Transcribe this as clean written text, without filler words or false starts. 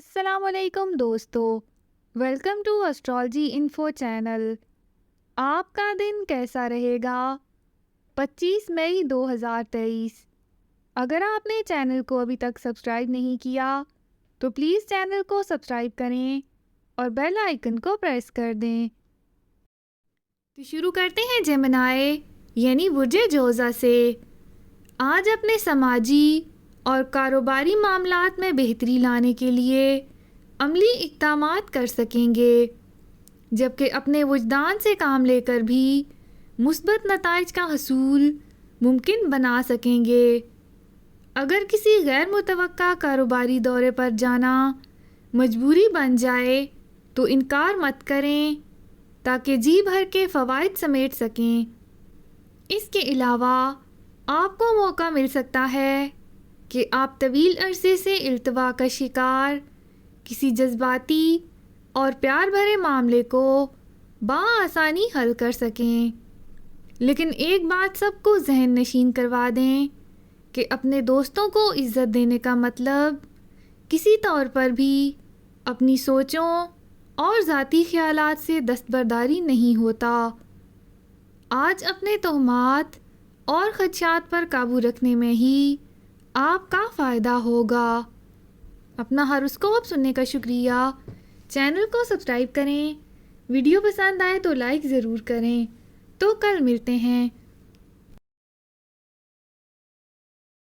السلام علیکم دوستو، welcome to astrology info channel. آپ کا دن کیسا رہے گا؟ 25 مئی 2023۔ اگر آپ نے چینل کو ابھی تک سبسکرائب نہیں کیا تو پلیز چینل کو سبسکرائب کریں اور بیل آئیکن کو پریس کر دیں۔ تو شروع کرتے ہیں جیمنائی یعنی برج جوزہ سے۔ آج اپنے سماجی اور کاروباری معاملات میں بہتری لانے کے لیے عملی اقدامات کر سکیں گے، جبکہ اپنے وجدان سے کام لے کر بھی مثبت نتائج کا حصول ممکن بنا سکیں گے۔ اگر کسی غیر متوقع کاروباری دورے پر جانا مجبوری بن جائے تو انکار مت کریں تاکہ جی بھر کے فوائد سمیٹ سکیں۔ اس کے علاوہ آپ کو موقع مل سکتا ہے کہ آپ طویل عرصے سے التوا کا شکار کسی جذباتی اور پیار بھرے معاملے کو بآسانی حل کر سکیں۔ لیکن ایک بات سب کو ذہن نشین کروا دیں کہ اپنے دوستوں کو عزت دینے کا مطلب کسی طور پر بھی اپنی سوچوں اور ذاتی خیالات سے دستبرداری نہیں ہوتا۔ آج اپنے توہمات اور خدشات پر قابو رکھنے میں ہی آپ کا فائدہ ہوگا۔ اپنا ہاروسکوپ سننے کا شکریہ۔ چینل کو سبسکرائب کریں۔ ویڈیو پسند آئے تو لائک ضرور کریں۔ تو کل ملتے ہیں